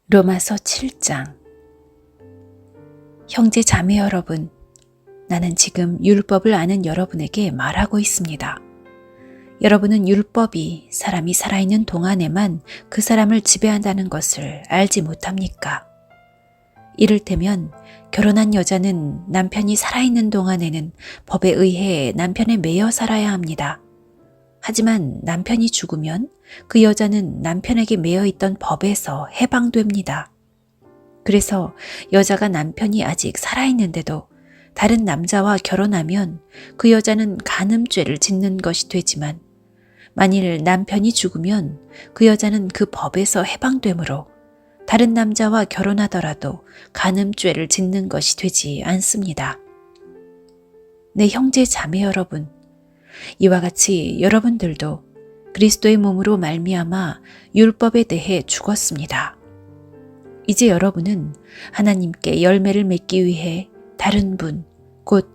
로마서 7장. 형제 자매 여러분, 나는 지금 율법을 아는 여러분에게 말하고 있습니다. 여러분은 율법이 사람이 살아있는 동안에만 그 사람을 지배한다는 것을 알지 못합니까? 이를테면 결혼한 여자는 남편이 살아있는 동안에는 법에 의해 남편에 매여 살아야 합니다. 하지만 남편이 죽으면 그 여자는 남편에게 매여 있던 법에서 해방됩니다. 그래서 여자가 남편이 아직 살아있는데도 다른 남자와 결혼하면 그 여자는 간음죄를 짓는 것이 되지만 만일 남편이 죽으면 그 여자는 그 법에서 해방되므로 다른 남자와 결혼하더라도 간음죄를 짓는 것이 되지 않습니다. 내 형제 자매 여러분, 이와 같이 여러분들도 그리스도의 몸으로 말미암아 율법에 대해 죽었습니다. 이제 여러분은 하나님께 열매를 맺기 위해 다른 분, 곧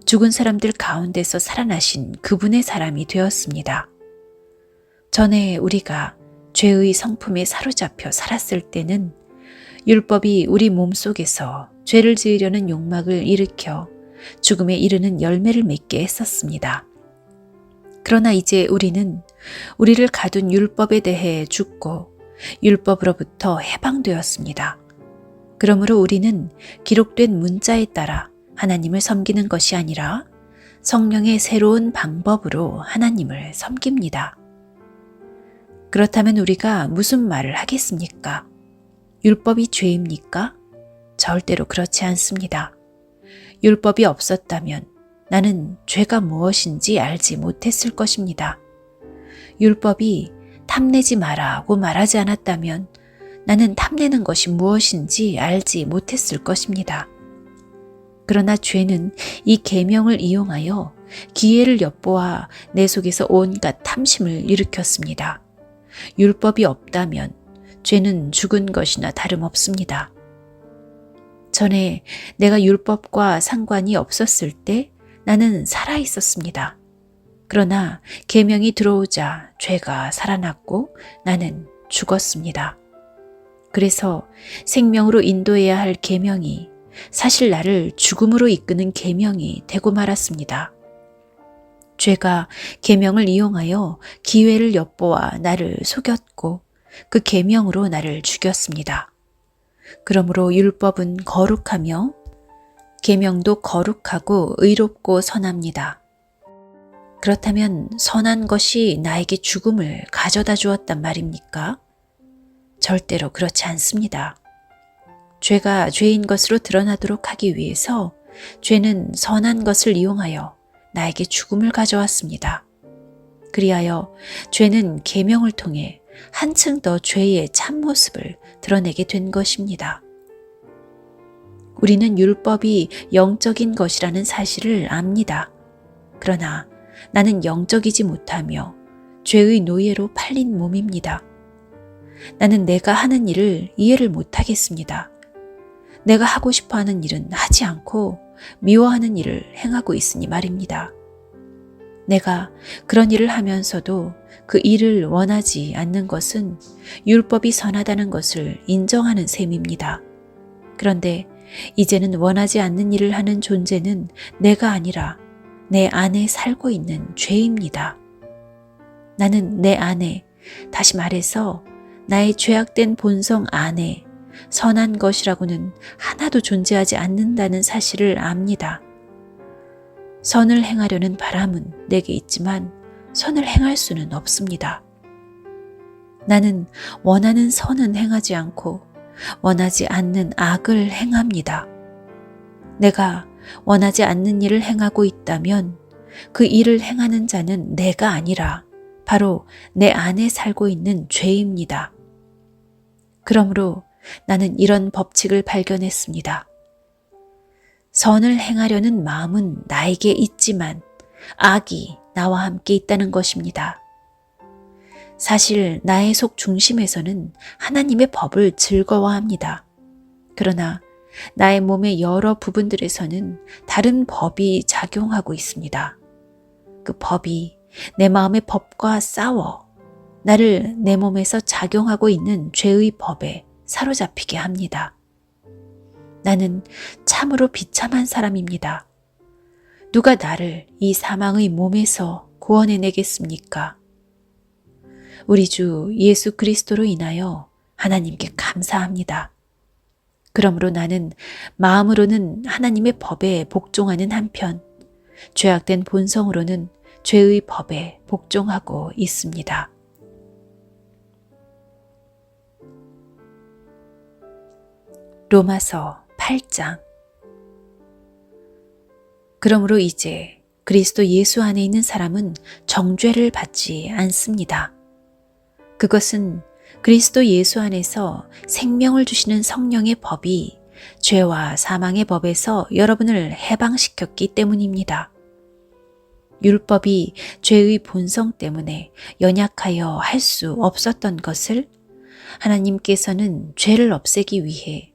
죽은 사람들 가운데서 살아나신 그분의 사람이 되었습니다. 전에 우리가 죄의 성품에 사로잡혀 살았을 때는 율법이 우리 몸속에서 죄를 지으려는 욕망을 일으켜 죽음에 이르는 열매를 맺게 했었습니다. 그러나 이제 우리는 우리를 가둔 율법에 대해 죽고 율법으로부터 해방되었습니다. 그러므로 우리는 기록된 문자에 따라 하나님을 섬기는 것이 아니라 성령의 새로운 방법으로 하나님을 섬깁니다. 그렇다면 우리가 무슨 말을 하겠습니까? 율법이 죄입니까? 절대로 그렇지 않습니다. 율법이 없었다면 나는 죄가 무엇인지 알지 못했을 것입니다. 율법이 탐내지 마라고 말하지 않았다면 나는 탐내는 것이 무엇인지 알지 못했을 것입니다. 그러나 죄는 이 계명을 이용하여 기회를 엿보아 내 속에서 온갖 탐심을 일으켰습니다. 율법이 없다면 죄는 죽은 것이나 다름없습니다. 전에 내가 율법과 상관이 없었을 때 나는 살아 있었습니다. 그러나 계명이 들어오자 죄가 살아났고 나는 죽었습니다. 그래서 생명으로 인도해야 할 계명이 사실 나를 죽음으로 이끄는 계명이 되고 말았습니다. 죄가 계명을 이용하여 기회를 엿보아 나를 속였고 그 계명으로 나를 죽였습니다. 그러므로 율법은 거룩하며 계명도 거룩하고 의롭고 선합니다. 그렇다면 선한 것이 나에게 죽음을 가져다 주었단 말입니까? 절대로 그렇지 않습니다. 죄가 죄인 것으로 드러나도록 하기 위해서 죄는 선한 것을 이용하여 나에게 죽음을 가져왔습니다. 그리하여 죄는 계명을 통해 한층 더 죄의 참모습을 드러내게 된 것입니다. 우리는 율법이 영적인 것이라는 사실을 압니다. 그러나 나는 영적이지 못하며 죄의 노예로 팔린 몸입니다. 나는 내가 하는 일을 이해를 못하겠습니다. 내가 하고 싶어 하는 일은 하지 않고 미워하는 일을 행하고 있으니 말입니다. 내가 그런 일을 하면서도 그 일을 원하지 않는 것은 율법이 선하다는 것을 인정하는 셈입니다. 그런데 이제는 원하지 않는 일을 하는 존재는 내가 아니라 내 안에 살고 있는 죄입니다. 나는 내 안에, 다시 말해서 나의 죄악된 본성 안에 선한 것이라고는 하나도 존재하지 않는다는 사실을 압니다. 선을 행하려는 바람은 내게 있지만 선을 행할 수는 없습니다. 나는 원하는 선은 행하지 않고 원하지 않는 악을 행합니다. 내가 원하지 않는 일을 행하고 있다면 그 일을 행하는 자는 내가 아니라 바로 내 안에 살고 있는 죄입니다. 그러므로 나는 이런 법칙을 발견했습니다. 선을 행하려는 마음은 나에게 있지만 악이 나와 함께 있다는 것입니다. 사실 나의 속 중심에서는 하나님의 법을 즐거워합니다. 그러나 나의 몸의 여러 부분들에서는 다른 법이 작용하고 있습니다. 그 법이 내 마음의 법과 싸워 나를 내 몸에서 작용하고 있는 죄의 법에 사로잡히게 합니다. 나는 참으로 비참한 사람입니다. 누가 나를 이 사망의 몸에서 구원해내겠습니까? 우리 주 예수 그리스도로 인하여 하나님께 감사합니다. 그러므로 나는 마음으로는 하나님의 법에 복종하는 한편 죄악된 본성으로는 죄의 법에 복종하고 있습니다. 로마서 8장. 그러므로 이제 그리스도 예수 안에 있는 사람은 정죄를 받지 않습니다. 그것은 그리스도 예수 안에서 생명을 주시는 성령의 법이 죄와 사망의 법에서 여러분을 해방시켰기 때문입니다. 율법이 죄의 본성 때문에 연약하여 할 수 없었던 것을 하나님께서는 죄를 없애기 위해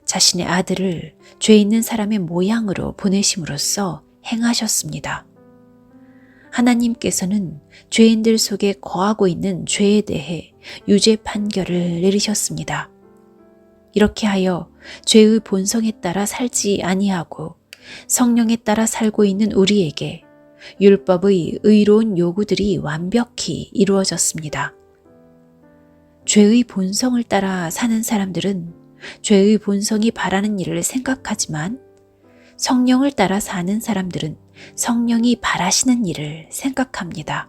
자신의 아들을 죄 있는 사람의 모양으로 보내심으로써 행하셨습니다. 하나님께서는 죄인들 속에 거하고 있는 죄에 대해 유죄 판결을 내리셨습니다. 이렇게 하여 죄의 본성에 따라 살지 아니하고 성령에 따라 살고 있는 우리에게 율법의 의로운 요구들이 완벽히 이루어졌습니다. 죄의 본성을 따라 사는 사람들은 죄의 본성이 바라는 일을 생각하지만 성령을 따라 사는 사람들은 성령이 바라시는 일을 생각합니다.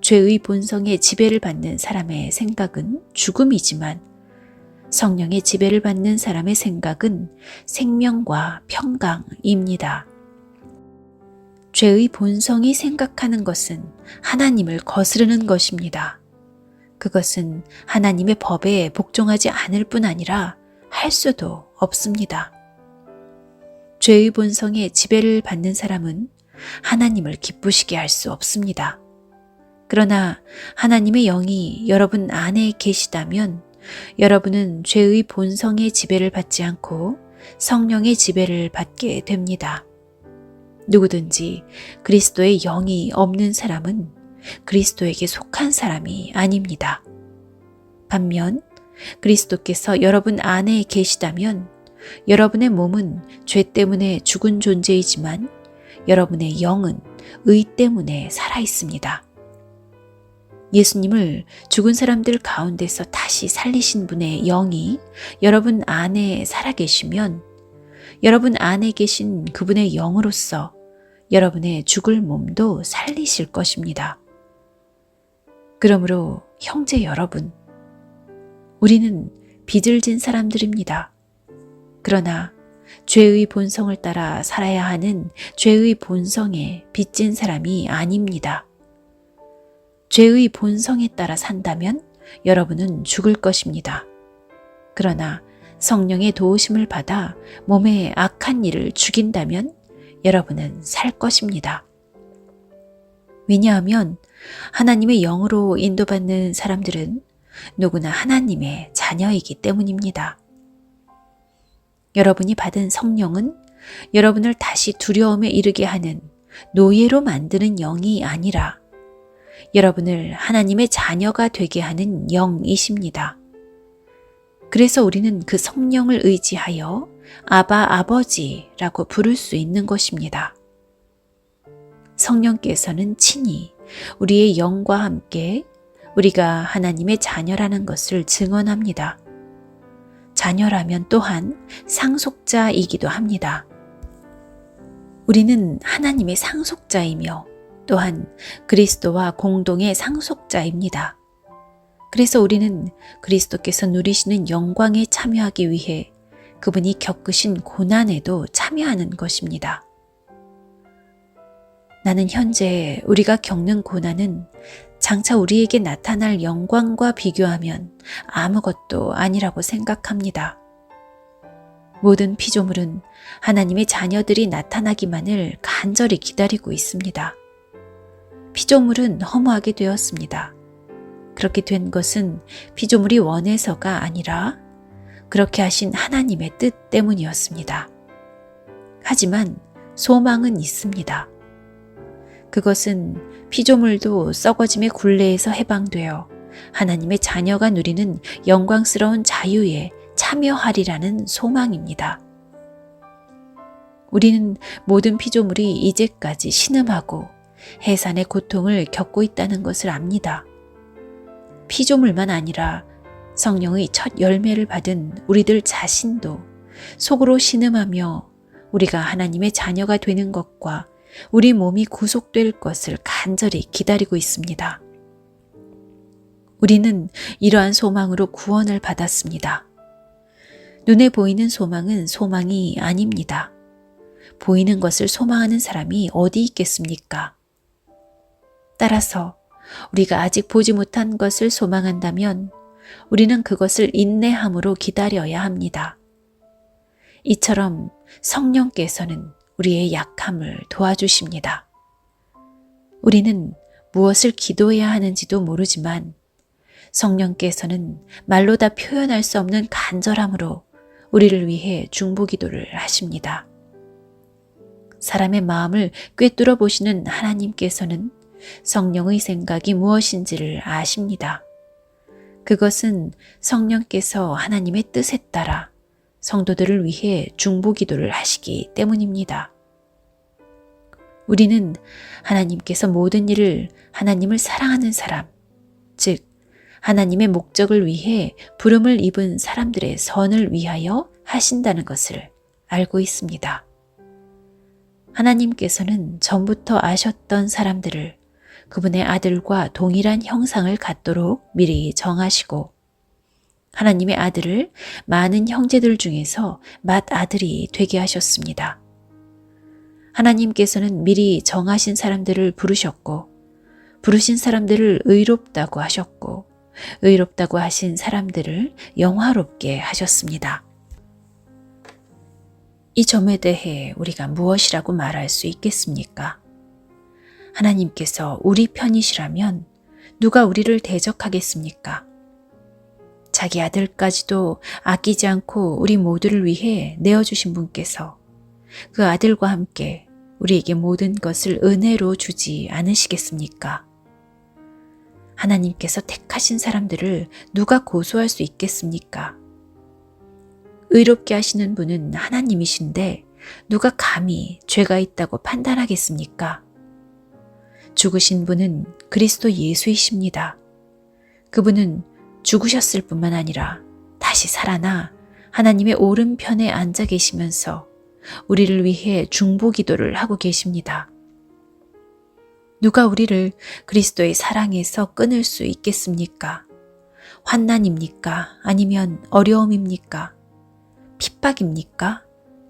죄의 본성에 지배를 받는 사람의 생각은 죽음이지만 성령의 지배를 받는 사람의 생각은 생명과 평강입니다. 죄의 본성이 생각하는 것은 하나님을 거스르는 것입니다. 그것은 하나님의 법에 복종하지 않을 뿐 아니라 할 수도 없습니다. 죄의 본성에 지배를 받는 사람은 하나님을 기쁘시게 할 수 없습니다. 그러나 하나님의 영이 여러분 안에 계시다면 여러분은 죄의 본성의 지배를 받지 않고 성령의 지배를 받게 됩니다. 누구든지 그리스도의 영이 없는 사람은 그리스도에게 속한 사람이 아닙니다. 반면 그리스도께서 여러분 안에 계시다면 여러분의 몸은 죄 때문에 죽은 존재이지만 여러분의 영은 의 때문에 살아 있습니다. 예수님을 죽은 사람들 가운데서 다시 살리신 분의 영이 여러분 안에 살아계시면 여러분 안에 계신 그분의 영으로서 여러분의 죽을 몸도 살리실 것입니다. 그러므로 형제 여러분, 우리는 빚을 진 사람들입니다. 그러나 죄의 본성을 따라 살아야 하는 죄의 본성에 빚진 사람이 아닙니다. 죄의 본성에 따라 산다면 여러분은 죽을 것입니다. 그러나 성령의 도우심을 받아 몸의 악한 일을 죽인다면 여러분은 살 것입니다. 왜냐하면 하나님의 영으로 인도받는 사람들은 누구나 하나님의 자녀이기 때문입니다. 여러분이 받은 성령은 여러분을 다시 두려움에 이르게 하는 노예로 만드는 영이 아니라 여러분을 하나님의 자녀가 되게 하는 영이십니다. 그래서 우리는 그 성령을 의지하여 아바 아버지라고 부를 수 있는 것입니다. 성령께서는 친히 우리의 영과 함께 우리가 하나님의 자녀라는 것을 증언합니다. 자녀라면 또한 상속자이기도 합니다. 우리는 하나님의 상속자이며 또한 그리스도와 공동의 상속자입니다. 그래서 우리는 그리스도께서 누리시는 영광에 참여하기 위해 그분이 겪으신 고난에도 참여하는 것입니다. 나는 현재 우리가 겪는 고난은 장차 우리에게 나타날 영광과 비교하면 아무것도 아니라고 생각합니다. 모든 피조물은 하나님의 자녀들이 나타나기만을 간절히 기다리고 있습니다. 피조물은 허무하게 되었습니다. 그렇게 된 것은 피조물이 원해서가 아니라 그렇게 하신 하나님의 뜻 때문이었습니다. 하지만 소망은 있습니다. 그것은 피조물도 썩어짐의 굴레에서 해방되어 하나님의 자녀가 누리는 영광스러운 자유에 참여하리라는 소망입니다. 우리는 모든 피조물이 이제까지 신음하고 해산의 고통을 겪고 있다는 것을 압니다. 피조물만 아니라 성령의 첫 열매를 받은 우리들 자신도 속으로 신음하며 우리가 하나님의 자녀가 되는 것과 우리 몸이 구속될 것을 간절히 기다리고 있습니다. 우리는 이러한 소망으로 구원을 받았습니다. 눈에 보이는 소망은 소망이 아닙니다. 보이는 것을 소망하는 사람이 어디 있겠습니까? 따라서 우리가 아직 보지 못한 것을 소망한다면 우리는 그것을 인내함으로 기다려야 합니다. 이처럼 성령께서는 우리의 약함을 도와주십니다. 우리는 무엇을 기도해야 하는지도 모르지만 성령께서는 말로 다 표현할 수 없는 간절함으로 우리를 위해 중보기도를 하십니다. 사람의 마음을 꿰뚫어 보시는 하나님께서는 성령의 생각이 무엇인지를 아십니다. 그것은 성령께서 하나님의 뜻에 따라 성도들을 위해 중보기도를 하시기 때문입니다. 우리는 하나님께서 모든 일을 하나님을 사랑하는 사람, 즉 하나님의 목적을 위해 부름을 입은 사람들의 선을 위하여 하신다는 것을 알고 있습니다. 하나님께서는 전부터 아셨던 사람들을 그분의 아들과 동일한 형상을 갖도록 미리 정하시고 하나님의 아들을 많은 형제들 중에서 맏아들이 되게 하셨습니다. 하나님께서는 미리 정하신 사람들을 부르셨고 부르신 사람들을 의롭다고 하셨고 의롭다고 하신 사람들을 영화롭게 하셨습니다. 이 점에 대해 우리가 무엇이라고 말할 수 있겠습니까? 하나님께서 우리 편이시라면 누가 우리를 대적하겠습니까? 자기 아들까지도 아끼지 않고 우리 모두를 위해 내어주신 분께서 그 아들과 함께 우리에게 모든 것을 은혜로 주지 않으시겠습니까? 하나님께서 택하신 사람들을 누가 고소할 수 있겠습니까? 의롭게 하시는 분은 하나님이신데 누가 감히 죄가 있다고 판단하겠습니까? 죽으신 분은 그리스도 예수이십니다. 그분은 죽으셨을 뿐만 아니라 다시 살아나 하나님의 오른편에 앉아 계시면서 우리를 위해 중보기도를 하고 계십니다. 누가 우리를 그리스도의 사랑에서 끊을 수 있겠습니까? 환난입니까? 아니면 어려움입니까? 핍박입니까?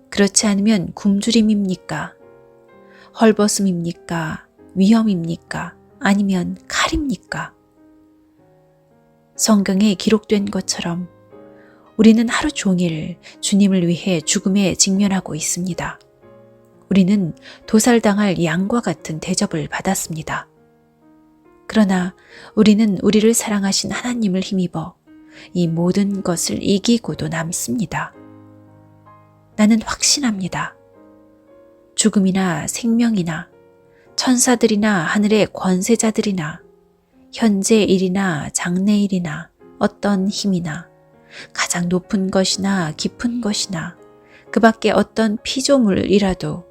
그렇지 않으면 굶주림입니까? 헐벗음입니까? 위험입니까? 아니면 칼입니까? 성경에 기록된 것처럼 우리는 하루 종일 주님을 위해 죽음에 직면하고 있습니다. 우리는 도살당할 양과 같은 대접을 받았습니다. 그러나 우리는 우리를 사랑하신 하나님을 힘입어 이 모든 것을 이기고도 남습니다. 나는 확신합니다. 죽음이나 생명이나 천사들이나 하늘의 권세자들이나 현재 일이나 장래 일이나 어떤 힘이나 가장 높은 것이나 깊은 것이나 그 밖에 어떤 피조물이라도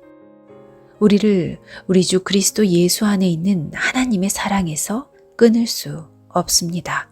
우리를 우리 주 그리스도 예수 안에 있는 하나님의 사랑에서 끊을 수 없습니다.